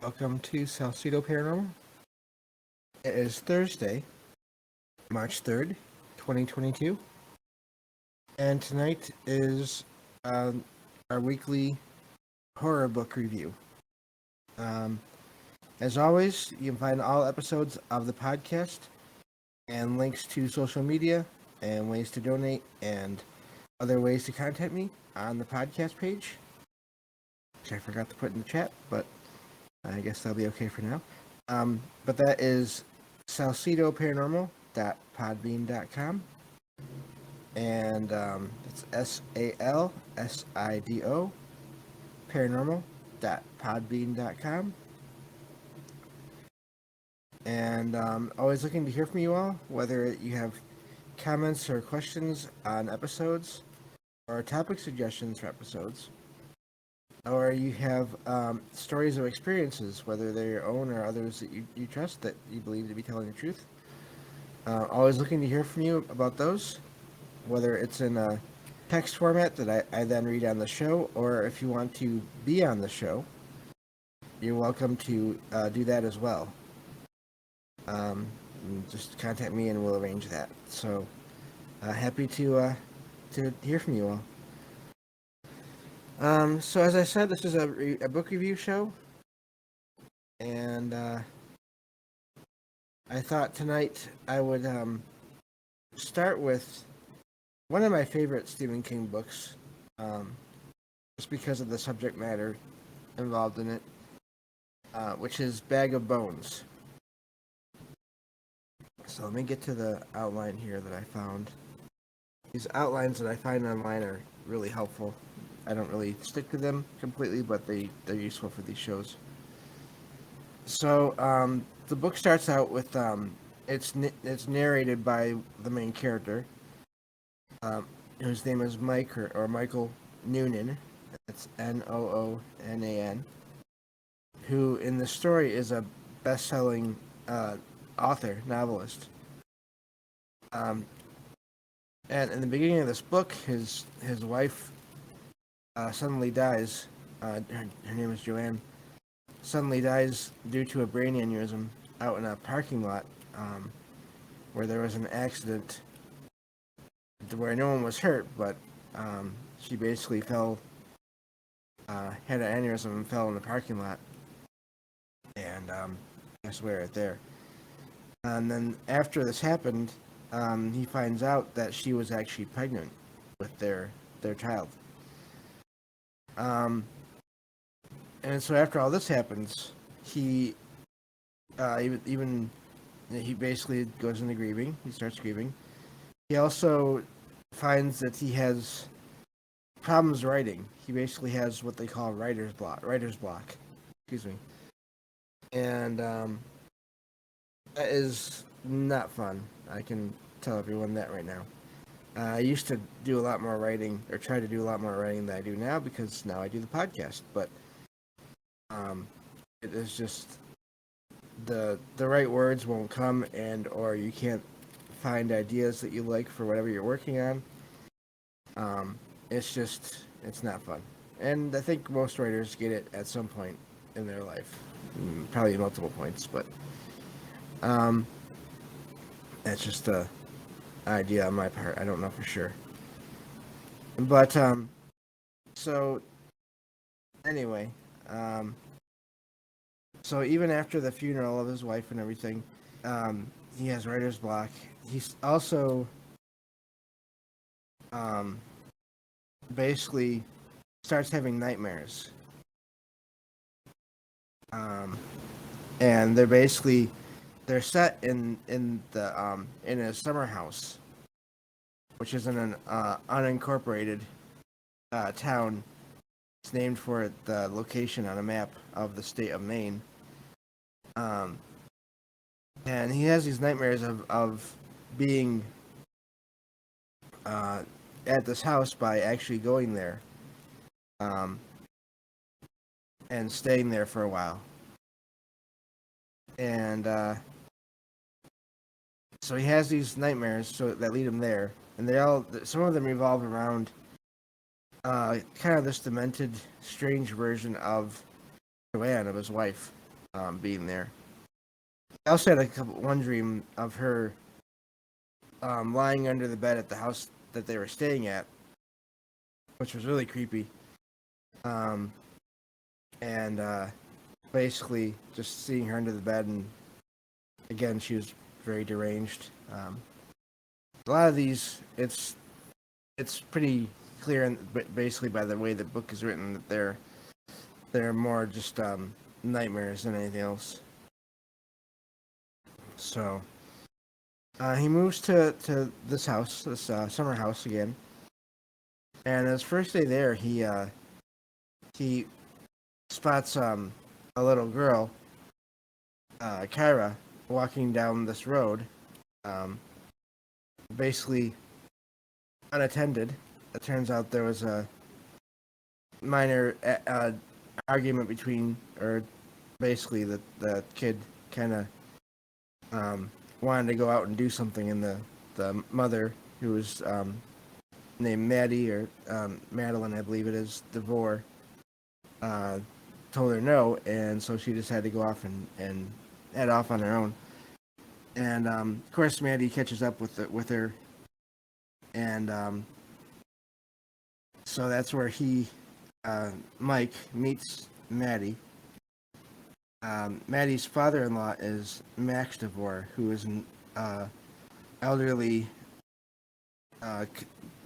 Welcome to Salcedo Paranormal. It is Thursday, March 3rd, 2022, and tonight is our weekly horror book review. As always, you can find all episodes of the podcast and links to social media and ways to donate and other ways to contact me on the podcast page, which I forgot to put in the chat, but I guess that'll be okay for now. But that is salcedoparanormal.podbean.com, and it's SALSIDO paranormal.podbean.com. And always looking to hear from you all, whether you have comments or questions on episodes or topic suggestions for episodes, or you have stories or experiences, whether they're your own or others that you trust that you believe to be telling the truth. Always looking to hear from you about those, whether it's in a text format that I then read on the show, or if you want to be on the show, you're welcome to do that as well. Just contact me and we'll arrange that. So happy to hear from you all. So as I said, this is a book review show, and I thought tonight I would start with one of my favorite Stephen King books, just because of the subject matter involved in it, which is Bag of Bones. So let me get to the outline here that I found. These outlines that I find online are really helpful. I don't really stick to them completely, but they're useful for these shows. So the book starts out with it's narrated by the main character, whose name is Mike or Michael Noonan. That's Noonan, who in the story is a best-selling author, novelist. And in the beginning of this book, his wife suddenly dies. Her name is Joanne. Suddenly dies due to a brain aneurysm out in a parking lot where there was an accident where no one was hurt, but she basically fell, had an aneurysm and fell in the parking lot, and passed away right there. And then after this happened, he finds out that she was actually pregnant with their child. And so after all this happens, he basically goes into grieving. He starts grieving. He also finds that he has problems writing. He basically has what they call writer's block. Excuse me. And that is not fun. I can tell everyone that right now. I used to do a lot more writing, or try to do a lot more writing than I do now, because now I do the podcast. But it is just the right words won't come, or you can't find ideas that you like for whatever you're working on. It's not fun. And I think most writers get it at some point in their life, probably multiple points, but that's just a idea on my part. I don't know for sure. But so anyway, so even after the funeral of his wife and everything, he has writer's block. He's also basically starts having nightmares. And they're set in a summer house, which is in an unincorporated town. It's named for the location on a map of the state of Maine. And he has these nightmares of being at this house by actually going there and staying there for a while. And so he has these nightmares that lead him there, and some of them revolve around kind of this demented, strange version of Joanne, of his wife. being there. I also had one dream of her lying under the bed at the house that they were staying at, which was really creepy. Um, and basically just seeing her under the bed, and again, she was very deranged. A lot of these, it's pretty clear, basically by the way the book is written, that they're more just nightmares than anything else. So he moves to this house, this summer house again, and his first day there, he spots a little girl, Kyra, walking down this road, um, basically unattended. It turns out there was a minor argument between, or basically the kid kind of wanted to go out and do something, and the mother, who was named Maddie, or Madeline, I believe it is, DeVore, told her no, and so she just had to go off and head off on her own. And of course, Maddie catches up with her, and so that's where Mike meets Maddie. Maddie's father-in-law is Max DeVore, who is an elderly,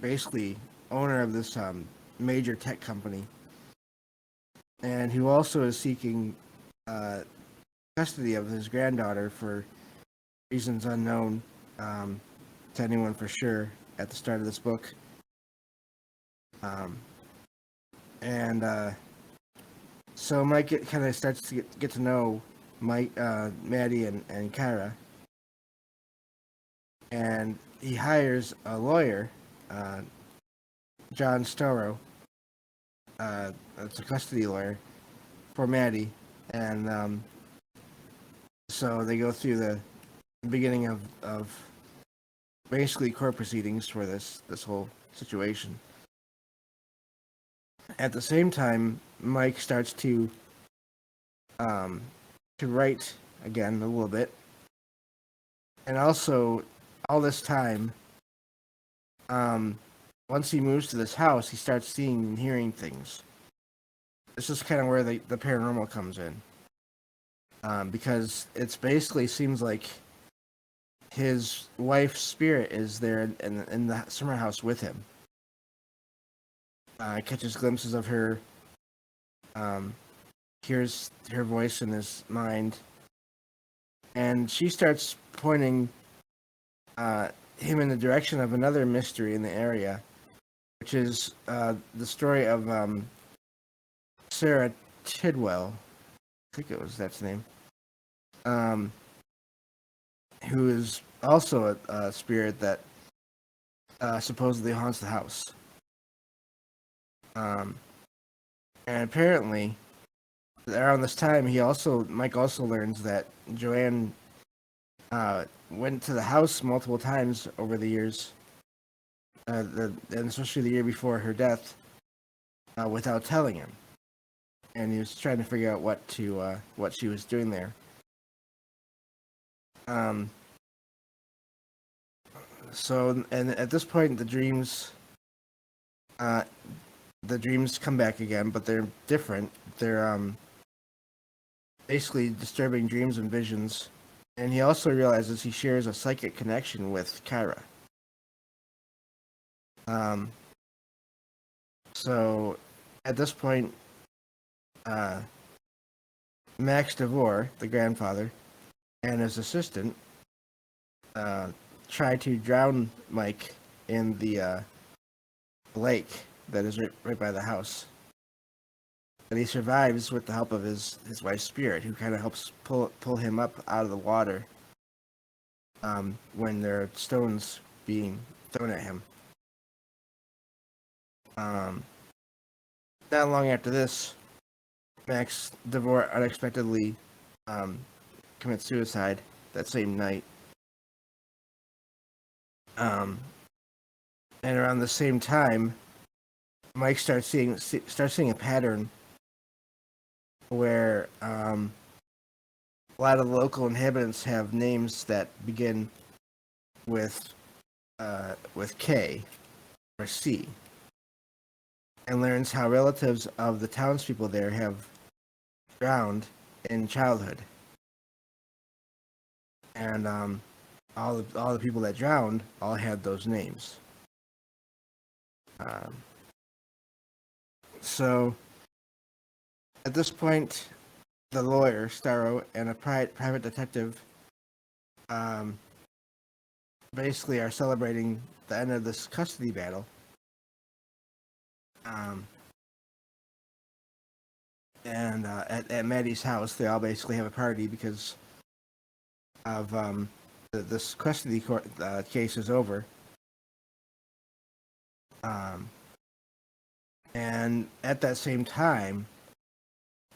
basically owner of this major tech company, and who also is seeking custody of his granddaughter for reasons unknown to anyone for sure at the start of this book. And so Mike kind of starts to get to know Maddie and Kyra, and he hires a lawyer, John Storrow. It's a custody lawyer for Maddie, and so they go through the beginning of basically court proceedings for this whole situation. At the same time, Mike starts to write again a little bit, and also all this time, once he moves to this house, he starts seeing and hearing things. This is kind of where the paranormal comes in, because it's basically seems like his wife's spirit is there in the summer house with him. Catches glimpses of her, hears her voice in his mind, and she starts pointing him in the direction of another mystery in the area, which is the story of Sarah Tidwell. I think it was that's name. Who is also a spirit that supposedly haunts the house. And apparently, around this time, Mike also learns that Joanne went to the house multiple times over the years, and especially the year before her death, without telling him. And he was trying to figure out what she was doing there. So, and at this point, the dreams come back again, but they're different. They're basically disturbing dreams and visions. And he also realizes he shares a psychic connection with Kyra. So at this point, Max DeVore, the grandfather, and his assistant try to drown Mike in the lake that is right by the house. But he survives with the help of his wife's spirit, who kind of helps pull him up out of the water when there are stones being thrown at him. Not long after this, Max DeVore unexpectedly commits suicide that same night. And around the same time, Mike starts seeing a pattern where a lot of the local inhabitants have names that begin with K or C, and learns how relatives of the townspeople there have drowned in childhood, and all the people that drowned all had those names. Um, so at this point, the lawyer Starro and a private detective basically are celebrating the end of this custody battle. And at Maddie's house, they all basically have a party because of this custody court case is over. And at that same time,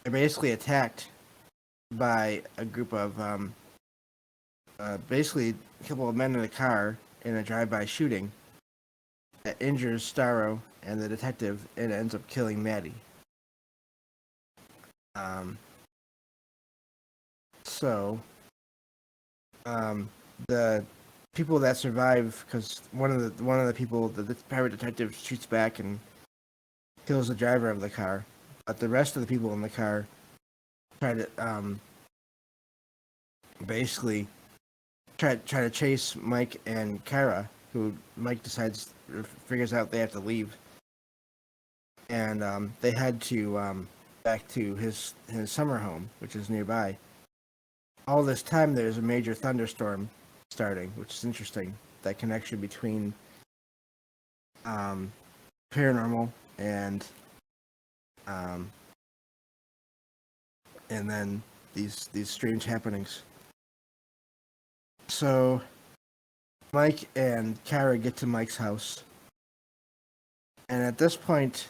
they're basically attacked by a group of basically a couple of men in a car in a drive-by shooting that injures Starro and the detective and ends up killing Maddie. So the people that survive, because one of the people, the private detective, shoots back and kills the driver of the car, but the rest of the people in the car try to basically try to chase Mike and Kara, who Mike figures out they have to leave, and they head to back to his summer home, which is nearby. All this time, there's a major thunderstorm starting, which is interesting. That connection between paranormal and then these strange happenings. So Mike and Kara get to Mike's house, and at this point,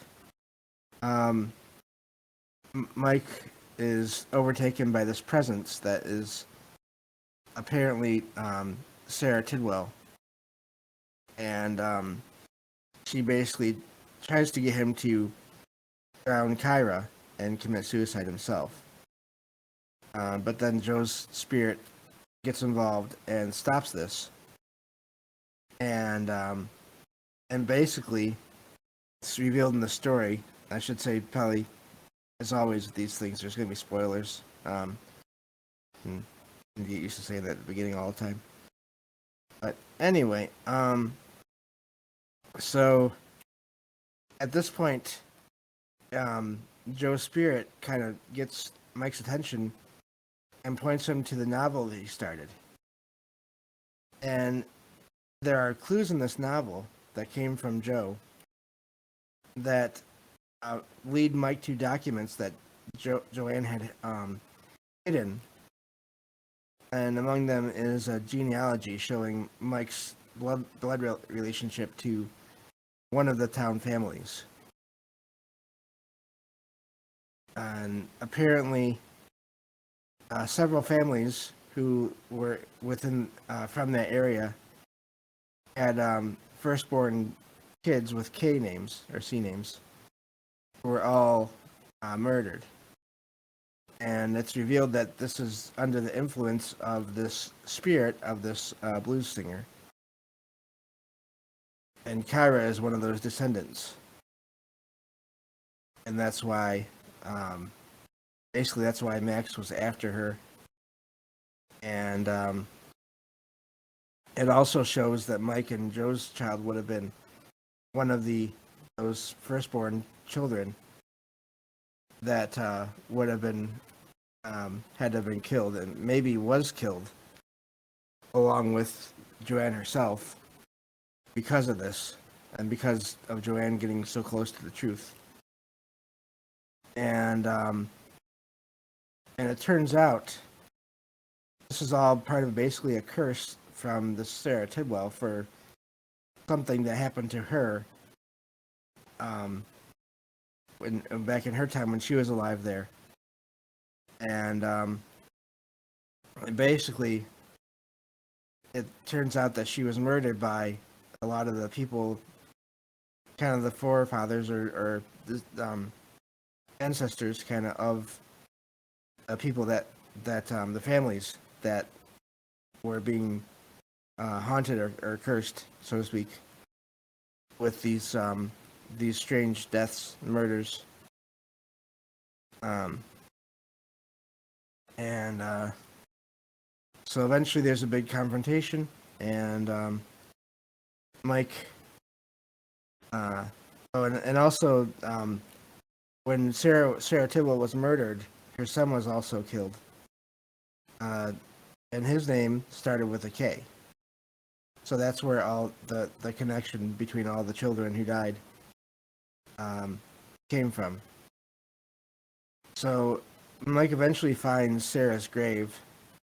Mike is overtaken by this presence that is apparently Sarah Tidwell, and she basically tries to get him to drown Kyra and commit suicide himself. But then Joe's spirit gets involved and stops this, and basically it's revealed in the story. I should say, probably, as always with these things, there's going to be spoilers. And get used to saying that at the beginning all the time. But anyway, so at this point, Joe's spirit kind of gets Mike's attention and points him to the novel that he started. And there are clues in this novel that came from Joe that lead Mike to documents that Joanne had hidden. And among them is a genealogy showing Mike's blood relationship to one of the town families. And apparently, several families who were within from that area had firstborn kids with K names or C names who were all murdered. And it's revealed that this is under the influence of this spirit of this blues singer. And Kyra is one of those descendants. And that's why, basically that's why Max was after her. And it also shows that Mike and Joe's child would have been one of those firstborn children that would have been had to have been killed, and maybe was killed along with Joanne herself because of this, and because of Joanne getting so close to the truth. And it turns out this is all part of basically a curse from the Sarah Tidwell for something that happened to her back in her time when she was alive there. And basically, it turns out that she was murdered by a lot of the people, kind of the forefathers or ancestors, kind of the people that that the families that were being haunted or cursed, so to speak, with these strange deaths, murders, um, and so eventually there's a big confrontation, and Mike. Oh, and also when Sarah Tibble was murdered, her son was also killed, and his name started with a K. So that's where all the connection between all the children who died came from. So Mike eventually finds Sarah's grave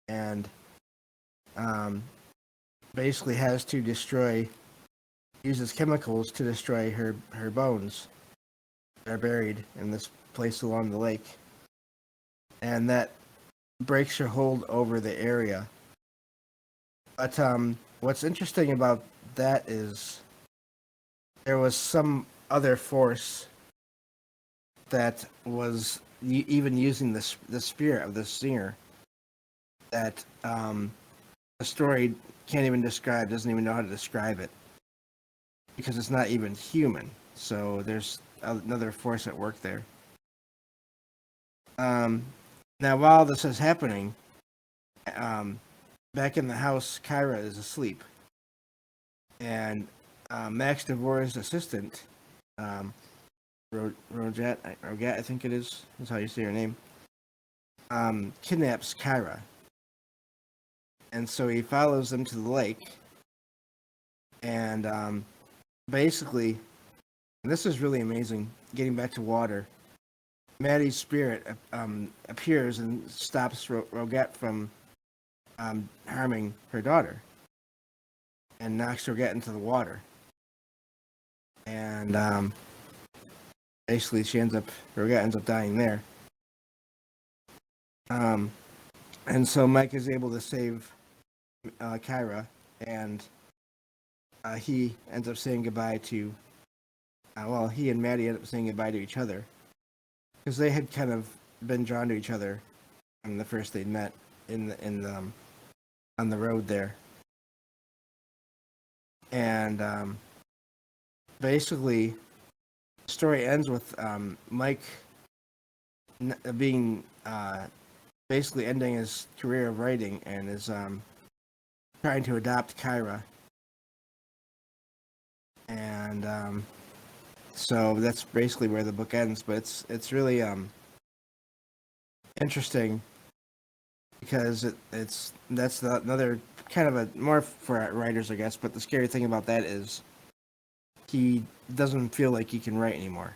and basically has to uses chemicals to destroy her bones that are buried in this place along the lake. And that breaks her hold over the area. But what's interesting about that is there was some other force that was even using the spirit of the singer that the story can't even describe, doesn't even know how to describe it, because it's not even human. So there's another force at work there. Now, while this is happening, back in the house, Kyra is asleep, and Max DeVore's assistant, Rogat, I think it is how you say her name, kidnaps Kyra. And so he follows them to the lake, and basically, and this is really amazing, getting back to water, Maddie's spirit appears and stops Rogat from harming her daughter, and knocks Rogat into the water. And basically, Rogat ends up dying there. And so Mike is able to save Kyra, and he ends up saying goodbye to. He and Maddie end up saying goodbye to each other, because they had kind of been drawn to each other when the first they'd met on the road there. And basically, the story ends with Mike being basically ending his career of writing and is trying to adopt Kyra. And so that's basically where the book ends. But it's really interesting, because that's another kind of a more for writers, I guess. But the scary thing about that is he doesn't feel like he can write anymore.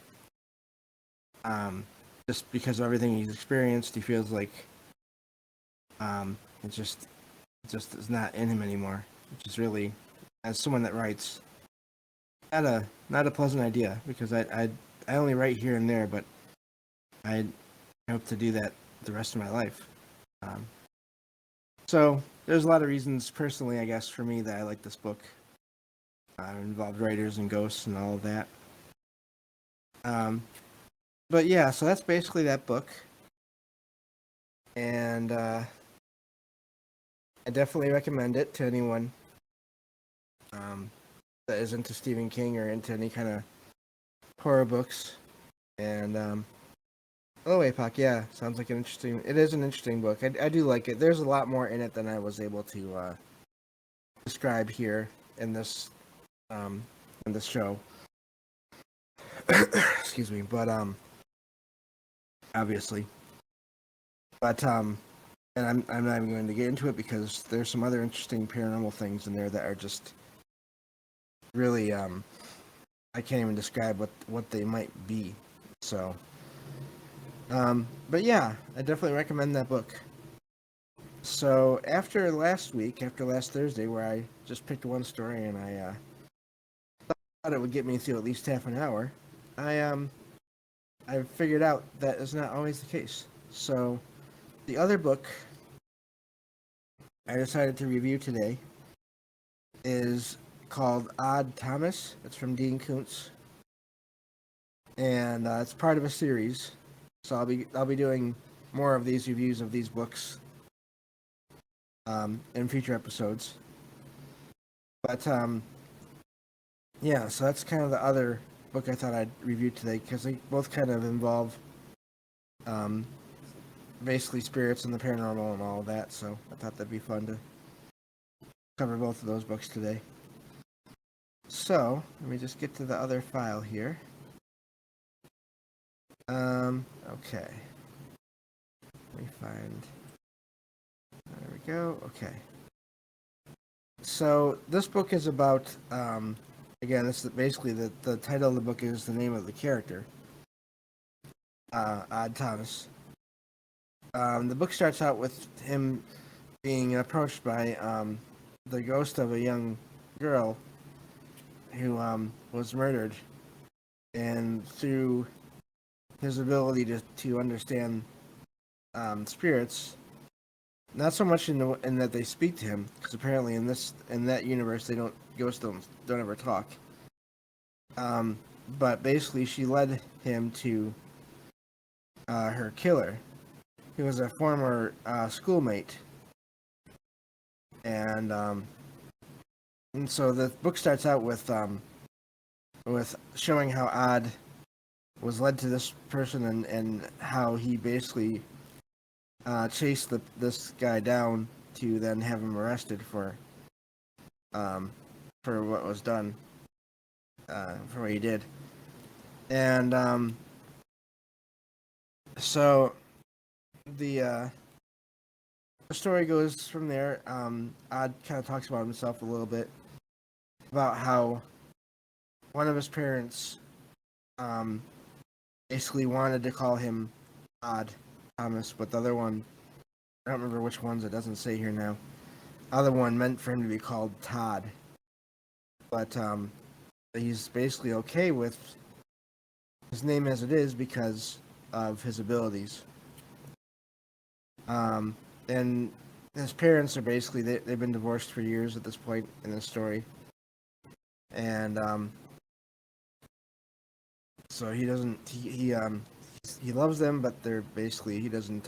Just because of everything he's experienced, he feels like it just is not in him anymore, which is really, as someone that writes, not a pleasant idea, because I only write here and there, but I hope to do that the rest of my life. So there's a lot of reasons personally, I guess, for me that I like this book. Involved writers and ghosts and all of that. But yeah, so that's basically that book. And I definitely recommend it to anyone that is into Stephen King or into any kind of horror books. And APOC, yeah, sounds like it is an interesting book. I do like it. There's a lot more in it than I was able to describe here in this show. Excuse me, but obviously, but and I'm not even going to get into it, because there's some other interesting paranormal things in there that are just really I can't even describe what they might be. So but yeah, I definitely recommend that book. So after last Thursday, where I just picked one story and I thought it would get me through at least half an hour, I figured out that is not always the case. So the other book I decided to review today is called Odd Thomas. It's from Dean Koontz, and it's part of a series. So I'll be doing more of these reviews of these books in future episodes. But yeah, so that's kind of the other book I thought I'd review today, because they both kind of involve basically spirits and the paranormal and all of that. So I thought that'd be fun to cover both of those books today. So let me just get to the other file here. Okay. Let me find. There we go. Okay. So this book is about, again, this is basically the title of the book is the name of the character, Odd Thomas. The book starts out with him being approached by the ghost of a young girl who was murdered, and through his ability to understand spirits, not so much in that they speak to him, because apparently in that universe ghosts don't ever talk. But basically, she led him to her killer, who was a former schoolmate, and so the book starts out with showing how Odd was led to this person, and how he basically chased this guy down to then have him arrested for what was done, for what he did. And so the story goes from there. Odd kind of talks about himself a little bit, about how one of his parents basically wanted to call him Odd Thomas, but the other one, I don't remember which ones, it doesn't say here now. Other one meant for him to be called Todd, but he's basically okay with his name as it is because of his abilities. And his parents are basically they've been divorced for years at this point in the story, and so he doesn't he loves them, but they're basically he doesn't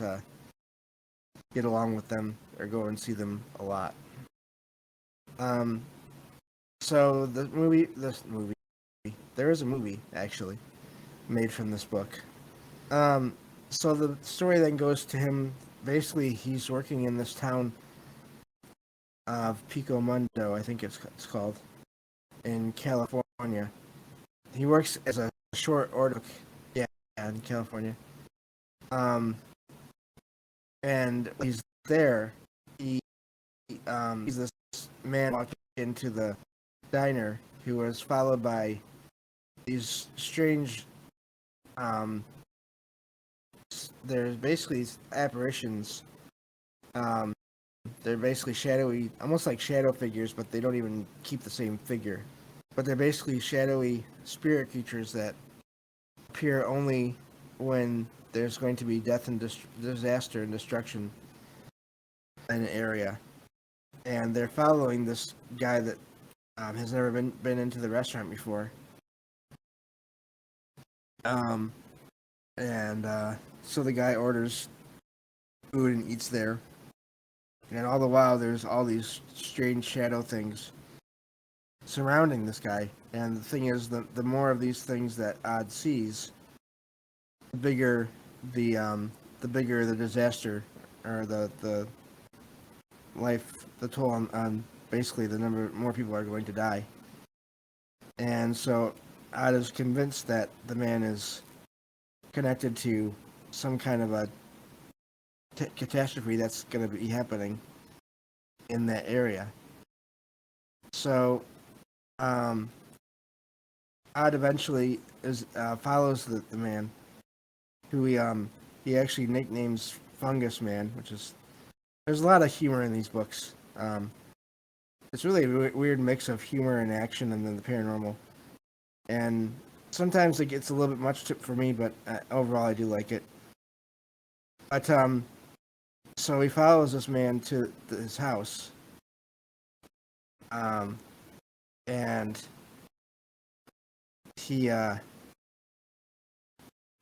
get along with them or go and see them a lot. So this movie, there is a movie actually made from this book. So the story then goes to him. Basically, he's working in this town of Pico Mundo, I think it's called, in California. He works as a short order, yeah, in California. And he's there. He's this man walking into the diner who was followed by these strange. There's basically apparitions. They're basically shadowy, almost like shadow figures, but they don't even keep the same figure. But they're basically shadowy spirit creatures that appear only when there's going to be death and disaster and destruction in an area. And they're following this guy that has never been into the restaurant before. So the guy orders food and eats there. And all the while, there's all these strange shadow things surrounding this guy. And the thing is, the more of these things that Odd sees, the bigger the disaster, or the toll on basically the number more people are going to die. And so Odd is convinced that the man is connected to some kind of a catastrophe that's going to be happening in that area. So Odd eventually follows the man, who he actually nicknames Fungus Man, which is, there's a lot of humor in these books. It's really a weird mix of humor and action, and then the paranormal. And sometimes it gets a little bit much for me, but overall I do like it. But so he follows this man to his house, and he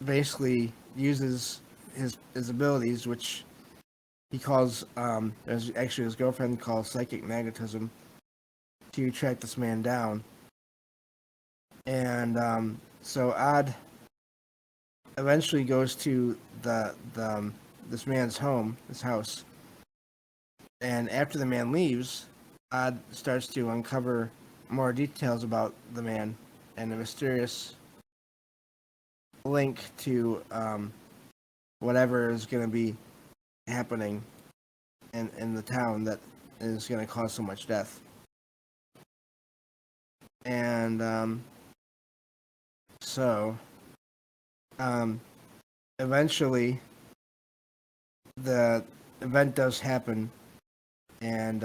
basically uses his abilities, which he calls as actually his girlfriend calls psychic magnetism, to track this man down. And so Odd eventually goes to the this man's home, his house, and after the man leaves, Odd starts to uncover more details about the man and a mysterious link to whatever is going to be happening in the town that is going to cause so much death. And so eventually the event does happen, and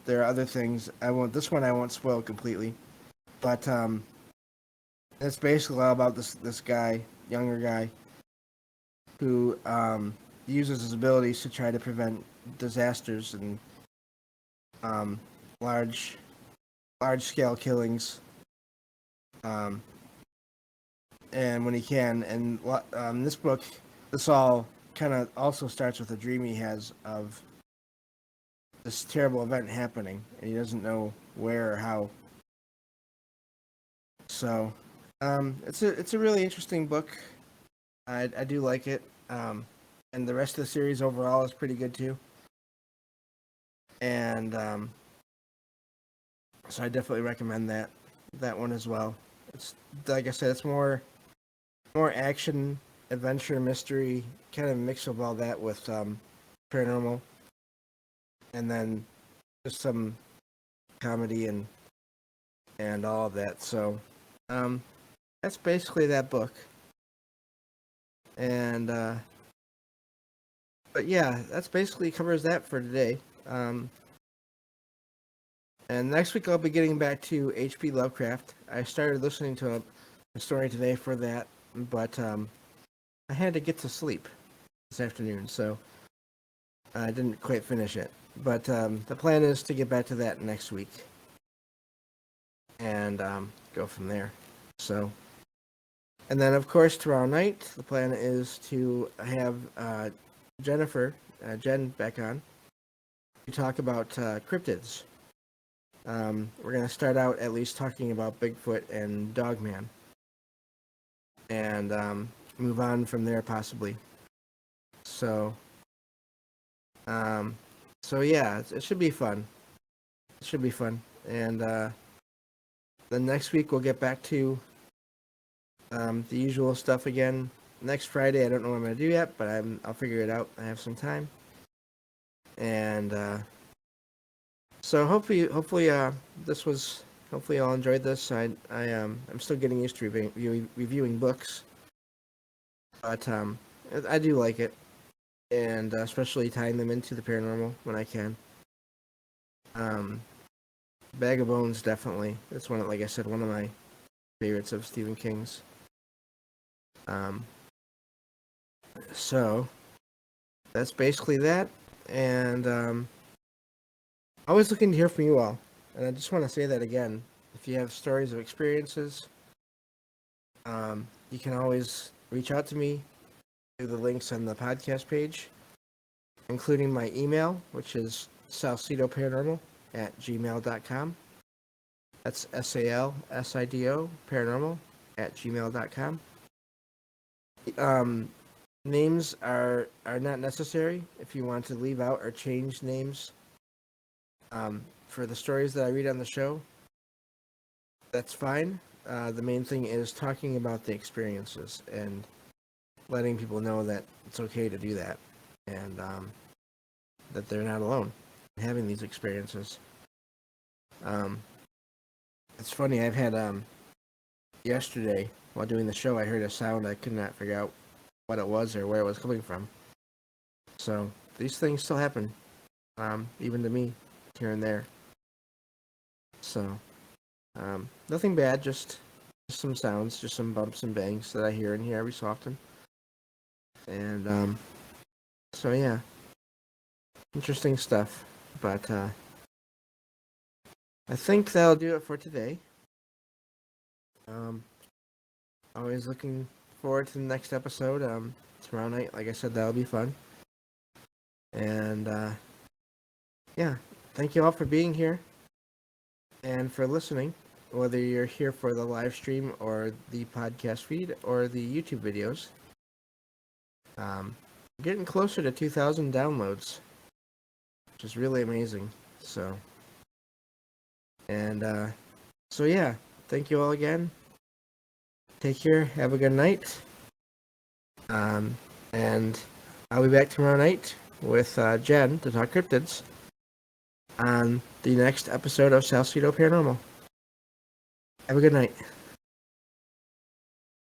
there are other things. I won't spoil completely, but it's basically all about this guy, younger guy, who uses his abilities to try to prevent disasters and large scale killings, and when he can. And this book, this all kind of also starts with a dream he has of this terrible event happening, and he doesn't know where or how. So it's a really interesting book. I do like it, and the rest of the series overall is pretty good too. And so I definitely recommend that one as well. It's like I said, it's more action, adventure, mystery, kind of mix of all that with paranormal, and then just some comedy and all of that. So that's basically that book. And but yeah, that's basically covers that for today. And next week I'll be getting back to H.P. Lovecraft. I started listening to a story today for that, but I had to get to sleep this afternoon, so I didn't quite finish it. But the plan is to get back to that next week and go from there. So, and then of course tomorrow night the plan is to have Jen back on to talk about cryptids. We're going to start out at least talking about Bigfoot and Dogman, and move on from there possibly. So, so yeah, it should be fun. It should be fun. And then next week we'll get back to the usual stuff again. Next Friday, I don't know what I'm going to do yet, but I'll figure it out. I have some time. And so hopefully hopefully y'all enjoyed this. I'm still getting used to reviewing books, but I do like it, and especially tying them into the paranormal when I can. Bag of Bones, definitely. It's like I said, one of my favorites of Stephen King's. So that's basically that, and always looking to hear from you all. And I just want to say that again. If you have stories of experiences, you can always reach out to me through the links on the podcast page, including my email, which is salcedoparanormal@gmail.com. That's SALSIDO paranormal@gmail.com. Names are not necessary. If you want to leave out or change names for the stories that I read on the show, that's fine. The main thing is talking about the experiences and letting people know that it's okay to do that, and that they're not alone in having these experiences. It's funny, I've had yesterday while doing the show, I heard a sound I could not figure out what it was or where it was coming from. So these things still happen, even to me, here and there. So nothing bad, just some sounds, just some bumps and bangs that I hear in here every so often. And so yeah, interesting stuff. But I think that'll do it for today. Always looking forward to the next episode. tomorrow night. Like I said, that'll be fun. And yeah, thank you all for being here and for listening, whether you're here for the live stream or the podcast feed or the YouTube videos. Getting closer to 2,000 downloads, which is really amazing. So, and so yeah, thank you all again. Take care. Have a good night. And I'll be back tomorrow night with Jen to talk cryptids on the next episode of Salcedo Paranormal. Have a good night.